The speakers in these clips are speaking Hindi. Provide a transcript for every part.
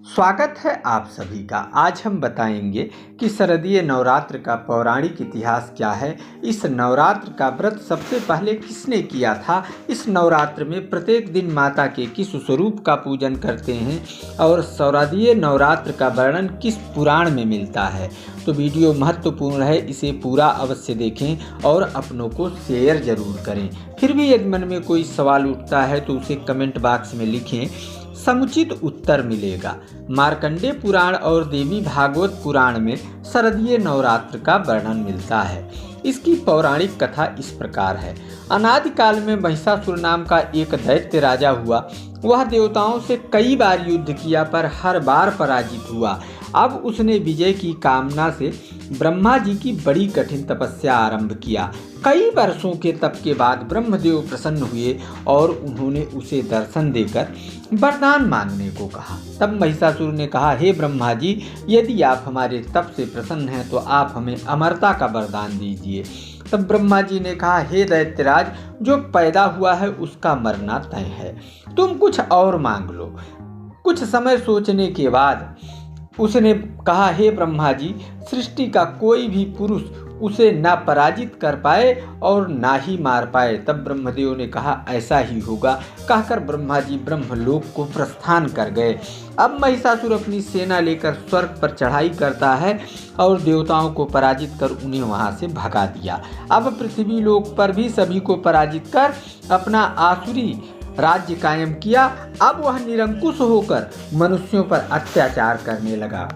स्वागत है आप सभी का। आज हम बताएंगे कि शारदीय नवरात्र का पौराणिक इतिहास क्या है। इस नवरात्र का व्रत सबसे पहले किसने किया था, इस नवरात्र में प्रत्येक दिन माता के किस स्वरूप का पूजन करते हैं और शारदीय नवरात्र का वर्णन किस पुराण में मिलता है। तो वीडियो महत्वपूर्ण है, इसे पूरा अवश्य देखें और अपनों को शेयर जरूर करें। फिर भी यदि मन में कोई सवाल उठता है तो उसे कमेंट बॉक्स में लिखें, समुचित उत्तर मिलेगा। मार्कंडेय पुराण और देवी भागवत पुराण में शारदीय नवरात्र का वर्णन मिलता है। इसकी पौराणिक कथा इस प्रकार है। अनादिकाल में महिषासुर नाम का एक दैत्य राजा हुआ। वह देवताओं से कई बार युद्ध किया पर हर बार पराजित हुआ। अब उसने विजय की कामना से ब्रह्मा जी की बड़ी कठिन तपस्या आरंभ किया। कई वर्षों के तप के बाद ब्रह्मदेव प्रसन्न हुए और उन्होंने उसे दर्शन देकर वरदान मांगने को कहा। तब महिषासुर ने कहा, हे ब्रह्मा जी, यदि आप हमारे तप से प्रसन्न हैं तो आप हमें अमरता का वरदान दीजिए। तब ब्रह्मा जी ने कहा, हे दैत्यराज, जो पैदा हुआ है उसका मरना तय है, तुम कुछ और मांग लो। कुछ समय सोचने के बाद उसने कहा, हे ब्रह्मा जी, सृष्टि का कोई भी पुरुष उसे ना पराजित कर पाए और ना ही मार पाए। तब ब्रह्मदेव ने कहा, ऐसा ही होगा। कहकर ब्रह्मा जी ब्रह्मलोक को प्रस्थान कर गए। अब महिषासुर अपनी सेना लेकर स्वर्ग पर चढ़ाई करता है और देवताओं को पराजित कर उन्हें वहां से भगा दिया। अब पृथ्वी लोक पर भी सभी को पराजित कर अपना आसुरी राज्य कायम किया। अब वह निरंकुश होकर मनुष्यों पर अत्याचार करने लगा।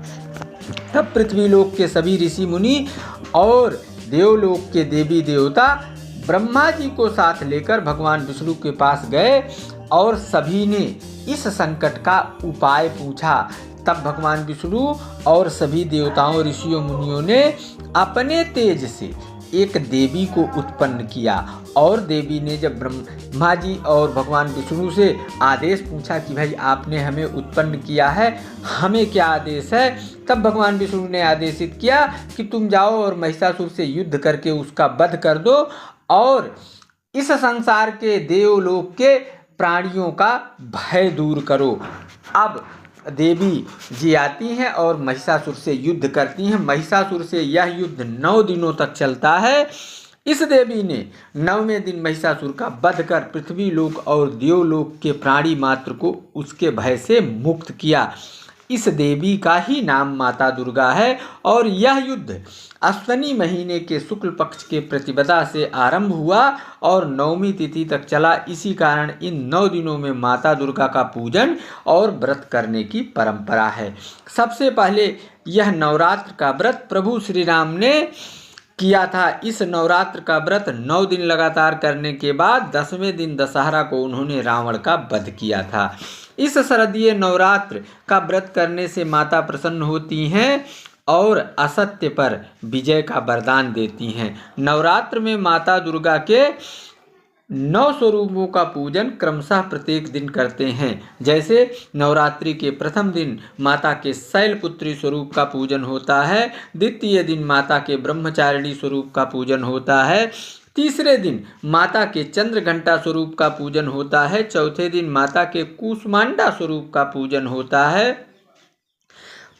तब पृथ्वी लोक के सभी ऋषि मुनि और देवलोक के देवी देवता ब्रह्मा जी को साथ लेकर भगवान विष्णु के पास गए और सभी ने इस संकट का उपाय पूछा। तब भगवान विष्णु और सभी देवताओं ऋषियों मुनियों ने अपने तेज से एक देवी को उत्पन्न किया और देवी ने जब ब्रह्मा जी और भगवान विष्णु से आदेश पूछा कि भाई आपने हमें उत्पन्न किया है, हमें क्या आदेश है, तब भगवान विष्णु ने आदेशित किया कि तुम जाओ और महिषासुर से युद्ध करके उसका वध कर दो और इस संसार के देवलोक के प्राणियों का भय दूर करो। अब देवी जी आती हैं और महिषासुर से युद्ध करती हैं। महिषासुर से यह युद्ध 9 दिनों तक चलता है। इस देवी ने 9वें दिन महिषासुर का वध कर पृथ्वी लोक और देवलोक के प्राणी मात्र को उसके भय से मुक्त किया। इस देवी का ही नाम माता दुर्गा है और यह युद्ध अश्वनी महीने के शुक्ल पक्ष के प्रतिपदा से आरंभ हुआ और 9वीं तिथि तक चला। इसी कारण इन 9 दिनों में माता दुर्गा का पूजन और व्रत करने की परंपरा है। सबसे पहले यह नवरात्र का व्रत प्रभु श्री राम ने किया था। इस नवरात्र का व्रत 9 दिन लगातार करने के बाद 10वें दिन दशहरा को उन्होंने रावण का वध किया था। इस शारदीय नवरात्र का व्रत करने से माता प्रसन्न होती हैं और असत्य पर विजय का वरदान देती हैं। नवरात्र में माता दुर्गा के 9 स्वरूपों का पूजन क्रमशः प्रत्येक दिन करते हैं। जैसे नवरात्रि के प्रथम दिन माता के शैलपुत्री स्वरूप का पूजन होता है, द्वितीय दिन माता के ब्रह्मचारिणी स्वरूप का पूजन होता है, तीसरे दिन माता के चंद्रघंटा स्वरूप का पूजन होता है, चौथे दिन माता के कूष्मांडा स्वरूप का पूजन होता है,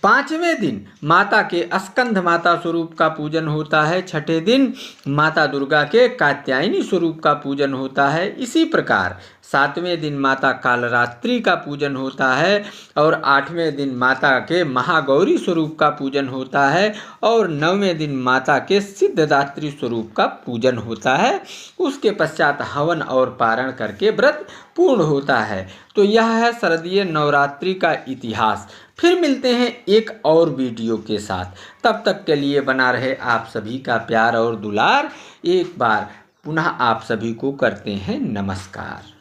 5वें दिन माता के स्कंद माता स्वरूप का पूजन होता है, 6ठे दिन माता दुर्गा के कात्यायनी स्वरूप का पूजन होता है। इसी प्रकार 7वें दिन माता कालरात्रि का पूजन होता है और 8वें दिन माता के महागौरी स्वरूप का पूजन होता है और 9वें दिन माता के सिद्धदात्री स्वरूप का पूजन होता है। उसके पश्चात हवन और पारण करके व्रत पूर्ण होता है। तो यह है शारदीय नवरात्रि का इतिहास। फिर मिलते हैं एक और वीडियो के साथ। तब तक के लिए बना रहे आप सभी का प्यार और दुलार। एक बार पुनः आप सभी को करते हैं नमस्कार।